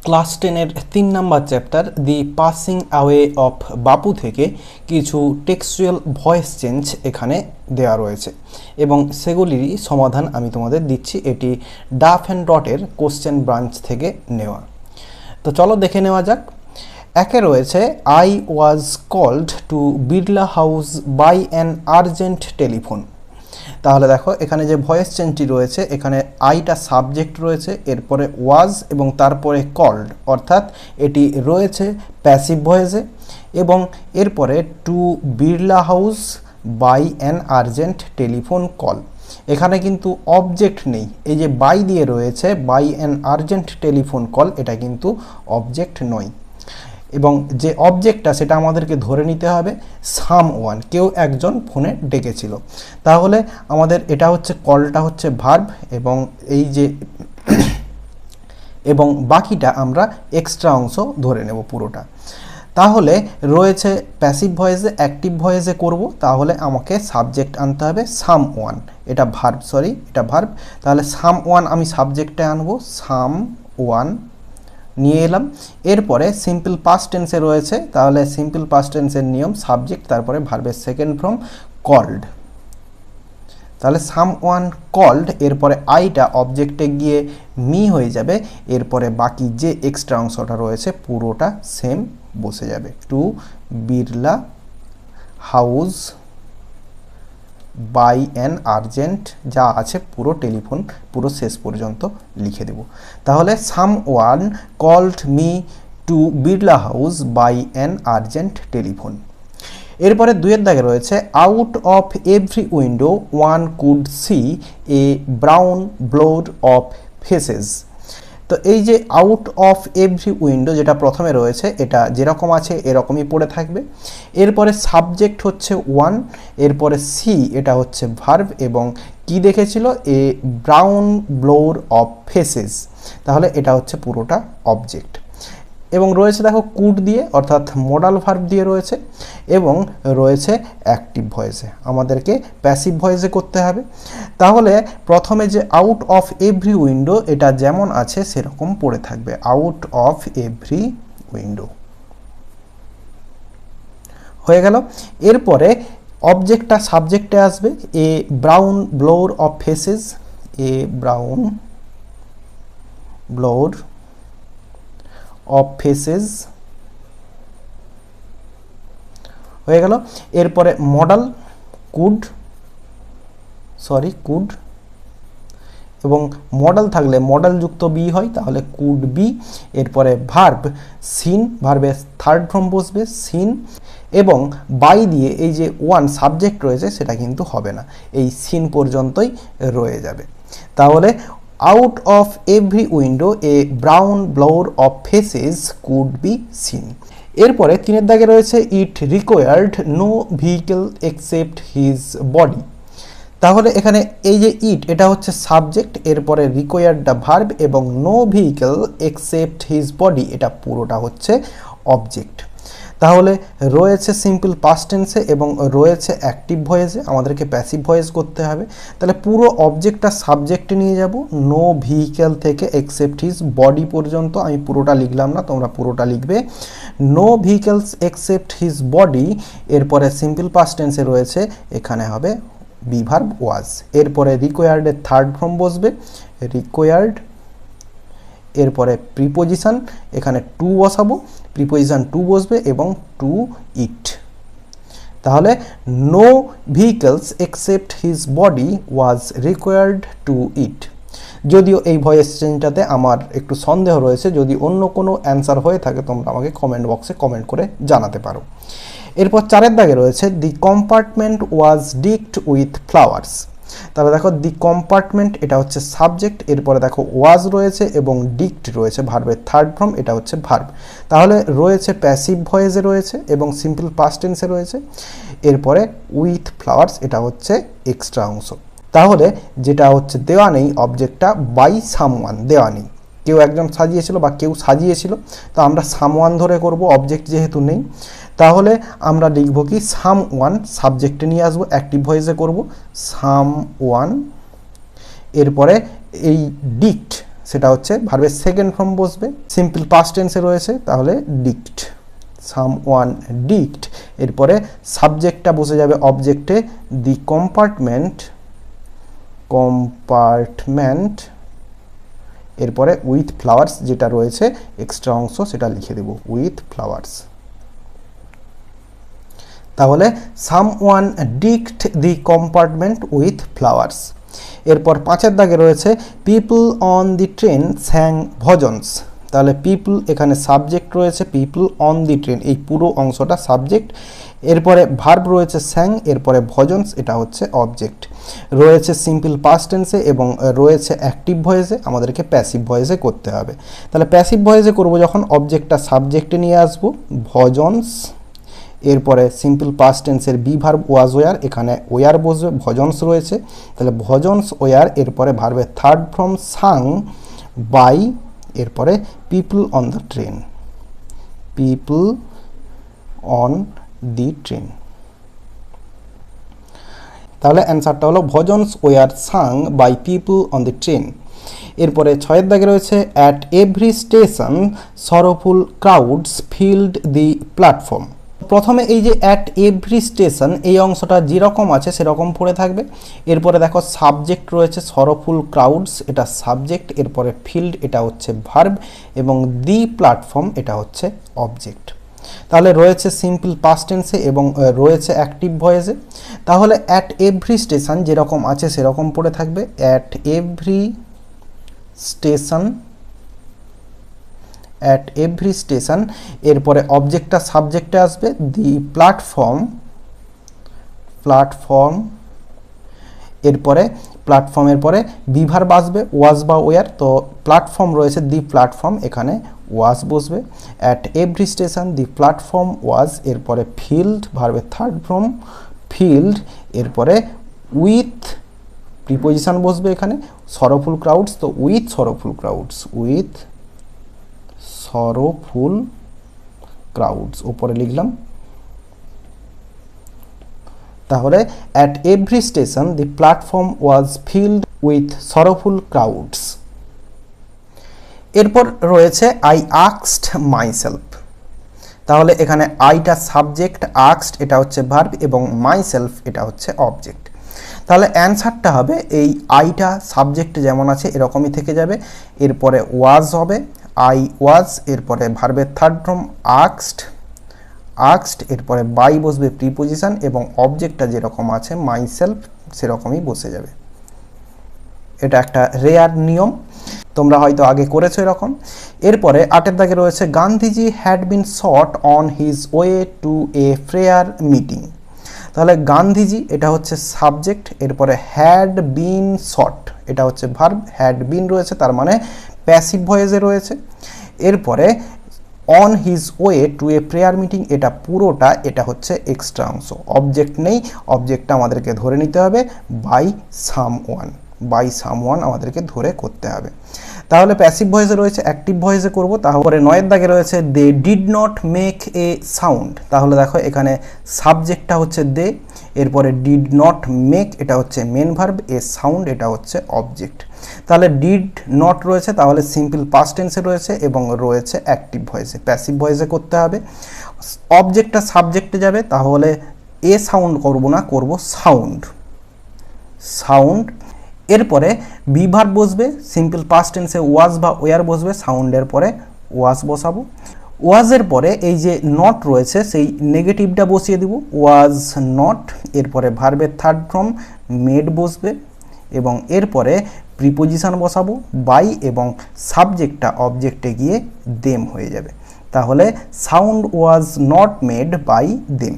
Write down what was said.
Class 10-এর 3 number chapter the passing away of Bapu থেকে কিছু টেক্সচুয়াল ভয়েস চেঞ্জ এখানে দেওয়া রয়েছে এবং সেগুলিরই সমাধান আমি তোমাদের দিচ্ছি। এটি ডাফ অ্যান্ড ডটের কোশ্চেন ব্রাঞ্চ থেকে নেওয়া। তো চলো দেখে নেওয়া যাক। একে রয়েছে I was called to Birla house by an urgent telephone. তাহলে দেখো এখানে যে ভয়েস চেঞ্জটি রয়েছে, এখানে আইটা সাবজেক্ট রয়েছে, এরপরে ওয়াজ এবং তারপরে কল্ড, অর্থাৎ এটি রয়েছে প্যাসিভ ভয়েসে, এবং এরপরে to Birla house by an urgent telephone call. এখানে কিন্তু অবজেক্ট নেই, এই যে বাই দিয়ে রয়েছে by an urgent telephone call, এটা কিন্তু অবজেক্ট নয়, এবং যে অবজেক্টটা সেটা আমাদেরকে ধরে নিতে হবে সামওয়ান, কেউ একজন ফোনে ডেকেছিল। তাহলে আমাদের এটা হচ্ছে কলটা হচ্ছে ভার্ব, এবং এই যে এবং বাকিটা আমরা এক্সট্রা অংশ ধরে নেব পুরোটা। তাহলে রয়েছে প্যাসিভ ভয়েসে, অ্যাক্টিভ ভয়েসে করব, তাহলে আমাকে সাবজেক্ট আনতে হবে সামওয়ান, এটা ভার্ব, এটা ভার্ব। তাহলে সামওয়ান আমি সাবজেক্টে আনবো, সামওয়ান নিয়ে এলাম। এরপরে সিম্পল পাস্ট টেন্সে রয়েছে, তাহলে সিম্পল পাস্ট টেন্সের নিয়ম সাবজেক্ট তারপরে ভার্বের সেকেন্ড ফর্ম কল্ড। তাহলে সামওয়ান কল্ড, এরপরে আইটা অবজেক্টে গিয়ে মি হয়ে যাবে, এরপরে বাকি যে এক্সট্রা অংশটা রয়েছে পুরোটা সেম বসে যাবে। To Birla house by an urgent, যা আছে পুরো টেলিফোন পুরো শেষ পর্যন্ত লিখে দেব। তাহলে someone called me to Birla house by an urgent telephone. এরপরে দুইয়ের দাগে রয়েছে out of every window one could see a brown blowed of faces. তো এই যে আউট অফ এভরি উইন্ডো যেটা প্রথমে রয়েছে, এটা যেরকম আছে এরকমই পড়ে থাকবে। এরপরে সাবজেক্ট হচ্ছে ওয়ান, এরপরে সি এটা হচ্ছে ভার্ব, এবং কি দেখেছিল এ ব্রাউন ব্লোড অফ ফেসেস, তাহলে এটা হচ্ছে পুরোটা অবজেক্ট। এবং রয়েছে দেখো কুড দিয়ে, অর্থাৎ মডাল ভার্ব দিয়ে রয়েছে, এবং রয়েছে অ্যাক্টিভ ভয়েসে, আমাদেরকে প্যাসিভ ভয়েসে করতে হবে। তাহলে প্রথমে যে আউট অফ এভরি উইন্ডো, এটা যেমন আছে সেরকম পড়ে থাকবে, আউট অফ এভরি উইন্ডো হয়ে গেল। এরপরে অবজেক্টটা সাবজেক্টে আসবে, a brown blowed of faces, a brown blowed of faces হয়ে গেল। এরপরে মডাল কুড, এবং মডাল থাকলে মডাল যুক্ত বি হয়, তাহলে কুড বি। এরপরে ভার্ব সিন, ভার্বের থার্ড ফর্ম বসবে সিন, এবং বাই দিয়ে এই যে ওয়ান সাবজেক্ট রয়েছে সেটা কিন্তু হবে না, এই সিন পর্যন্তই রয়ে যাবে। তাহলে out of every window a brown blowed of faces could be seen. এরপরে তিনের দাগে রয়েছে it required no vehicle except his body. তাহলে এখানে এই যে ইট এটা হচ্ছে সাবজেক্ট, এরপরে রিকোয়ার্ডটা ভার্ব, এবং no vehicle except his body এটা পুরোটা হচ্ছে অবজেক্ট। তাহলে রয়েছে সিম্পল পাস্ট টেন্সে এবং রয়েছে অ্যাক্টিভ ভয়েসে, আমাদেরকে প্যাসিভ ভয়েস করতে হবে। তাহলে পুরো অবজেক্টটা সাবজেক্টে নিয়ে যাব, নো ভেহিকেল থেকে এক্সেপ্ট হিজ বডি পর্যন্ত আমি পুরোটা লিখলাম না, তোমরা পুরোটা লিখবে। No vehicles except his body, এরপরে সিম্পল পাস্ট টেন্সে রয়েছে, এখানে হবে বি ভার্ব ওয়াজ। এরপরে রিকোয়ার্ডের থার্ড ফর্ম বসবে, রিকোয়ার্ড, এরপরে প্রিপোজিশন, এখানে টু বসাবো, প্রিপোজিশন টু বসবে, এবং টু ইট। তাহলে no vehicles except his body was required to it. যদিও এই ভয়েস চেঞ্জটাতে আমার একটু সন্দেহ রয়েছে, যদি অন্য কোনো অ্যান্সার হয়ে থাকে তোমরা আমাকে কমেন্ট বক্সে কমেন্ট করে জানাতে পারো। এরপর চারের দাগে রয়েছে দি কম্পার্টমেন্ট ওয়াজ ডিকড উইথ ফ্লাওয়ার্স। তাহলে দেখো দি কম্পার্টমেন্ট এটা হচ্ছে সাবজেক্ট, এরপরে দেখো ওয়াজ রয়েছে এবং ডিকড রয়েছে ভার্বের থার্ড ফর্ম, এটা হচ্ছে ভার্ব। তাহলে রয়েছে প্যাসিভ ভয়েসে রয়েছে এবং সিম্পল পাস্ট টেন্সে রয়েছে। এরপরে উইথ ফ্লাওয়ার্স এটা হচ্ছে এক্সট্রা অংশ। তাহলে যেটা হচ্ছে দেওয়া নেই অবজেক্টটা বাই সামওয়ান, দেওয়া নেই, কেউ একজন সাজিয়েছিল বা কেউ সাজিয়েছিল, তো আমরা সামওয়ান ধরে করব, অবজেক্ট যেহেতু নেই। তাহলে আমরা লিখব কি সামওয়ান সাবজেক্টে নিয়ে আসবো, অ্যাক্টিভ ভয়েসে করব সামওয়ান। এরপরে এই ডিক্ট সেটা হচ্ছে ভার্বের সেকেন্ড ফর্ম বসবে, সিম্পল পাস্ট টেন্সে রয়েছে, তাহলে ডিক্ট, সামওয়ান ডিক্ট। এরপরে সাবজেক্টটা বসে যাবে অবজেক্টে, দি কম্পার্টমেন্ট, এরপরে উইথ ফ্লাওয়ার্স যেটা রয়েছে এক্সট্রা অংশ সেটা লিখে দেব উইথ ফ্লাওয়ার্স। তাহলে someone decked the compartment with flowers. এরপর 5 দাগে রয়েছে people on the train sang bhajans. তাহলে পিপল এখানে সাবজেক্ট রয়েছে, পিপল অন দি ট্রেন এই পুরো অংশটা সাবজেক্ট, এরপরে ভার্ব রয়েছে স্যাং, এরপরে ভজনস এটা হচ্ছে অবজেক্ট, রয়েছে সিম্পল পাস্ট টেন্সে এবং রয়েছে অ্যাক্টিভ ভয়েসে, আমাদেরকে প্যাসিভ ভয়েসে করতে হবে। তাহলে প্যাসিভ ভয়েসে করব যখন অবজেক্টটা সাবজেক্টে নিয়ে আসবো, ভজনস, এরপরে সিম্পল পাস্ট টেন্সের বি ভার্ব ওয়াজ ওয়ার, এখানে ওয়ার বসবে, ভজনস রয়েছে, তাহলে ভজনস ওয়ার, এরপরে ভার্বের থার্ড ফর্ম সাং বাই, এরপরে people on the train, people on the train. তাহলে অ্যান্সারটা হলো bhajans were sung by people on the train. এরপরে 6 দাগে রয়েছে at every station sorrowful crowds filled the platform. প্রথমে এই যে অ্যাট এভরি স্টেশন এই অংশটা যেরকম আছে সেরকম পড়ে থাকবে। এরপরে দেখো সাবজেক্ট রয়েছে সরোফুল ক্রাউডস এটা সাবজেক্ট, এরপরে ফিল্ড এটা হচ্ছে ভার্ব এবং দি প্ল্যাটফর্ম এটা হচ্ছে অবজেক্ট। তাহলে রয়েছে সিম্পল পাস্ট টেন্সে এবং রয়েছে অ্যাক্টিভ ভয়েসে। তাহলে অ্যাট এভরি স্টেশন যেরকম আছে সেরকম পড়ে থাকবে, at every station, at every station, এরপরে অবজেক্টটা সাবজেক্টে আসবে, দি প্ল্যাটফর্ম, এরপরে প্ল্যাটফর্মের পরে বি ভার্ব আসবে ওয়াজ বা ওয়ার, তো প্ল্যাটফর্ম রয়েছে দি প্ল্যাটফর্ম, এখানে ওয়াজ বসবে, at every station the platform was, এরপরে ফিল্ড ভার্বের থার্ড ফর্ম ফিল্ড, এরপরে উইথ প্রিপোজিশন বসবে এখানে সরোফুল ক্রাউডস, তো with sorrowful crowds, with sorrowful crowds উপরে লিখলাম। তাহলে at every station the platform was filled with sorrowful crowds. এরপর রয়েছে আই আস্কড মাইসেলফ। তাহলে এখানে আইটা সাবজেক্ট, আস্কড এটা হচ্ছে ভার্ব এবং মাইসেলফ এটা হচ্ছে অবজেক্ট। তাহলে অ্যান্সারটা হবে এই আইটা সাবজেক্ট যেমন আছে এরকমই থেকে যাবে, এরপরে ওয়াজ হবে আই ওয়াজ, এরপরে ভার্বের থার্ড ফর্ম আস্কড, এরপরে বাই বসবে প্রিপোজিশন এবং অবজেক্টটা যেরকম আছে মাইসেলফ সেরকমই বসে যাবে। এটা একটা রেয়ার নিয়ম, তোমরা হয়তো আগে করেছো এরকম। এরপরে 8 দাগে রয়েছে Gandhiji had been shot on his way to a prayer meeting. তাহলে গান্ধীজি এটা হচ্ছে সাবজেক্ট, এরপরে হ্যাড বিন শট এটা হচ্ছে ভার্ব, হ্যাড বিন রয়েছে তার মানে প্যাসিভ ভয়েসে রয়েছে। এরপরে on his way to a prayer meeting এটা পুরোটা এটা হচ্ছে এক্সট্রা অংশ, অবজেক্ট নেই, অবজেক্টটা আমাদেরকে ধরে নিতে হবে বাই সামওয়ান আমাদেরকে ধরে করতে হবে। তাহলে প্যাসিভ ভয়েসে রয়েছে, অ্যাক্টিভ ভয়েসে করব। তারপরে 9 দাগে রয়েছে they did not make a sound. তাহলে দেখো এখানে সাবজেক্টটা হচ্ছে দে, এরপরে ডিড নট মেক এটা হচ্ছে মেন ভার্ব, এ সাউন্ড এটা হচ্ছে অবজেক্ট। তাহলে ডিড নট রয়েছে, তাহলে সিম্পল পাস্ট টেন্সে রয়েছে এবং রয়েছে অ্যাক্টিভ ভয়েসে, প্যাসিভ ভয়েসে করতে হবে। অবজেক্টটা সাবজেক্টে যাবে, তাহলে এ সাউন্ড করব না, করব সাউন্ড। এরপরে বি ভার্ব বসবে, সিম্পল পাস্ট টেন্সে ওয়াজ বা ওয়ার বসবে, সাউন্ডের পরে ওয়াজ বসাবো। ওয়াজের পরে এই যে নট রয়েছে সেই নেগেটিভটা বসিয়ে দিব, ওয়াজ নট, এরপরে ভার্বের থার্ড ফর্ম মেড বসবে এবং এরপরে প্রিপোজিশন বসাবো বাই এবং সাবজেক্টটা অবজেক্টে গিয়ে দেম হয়ে যাবে। তাহলে sound was not made by them.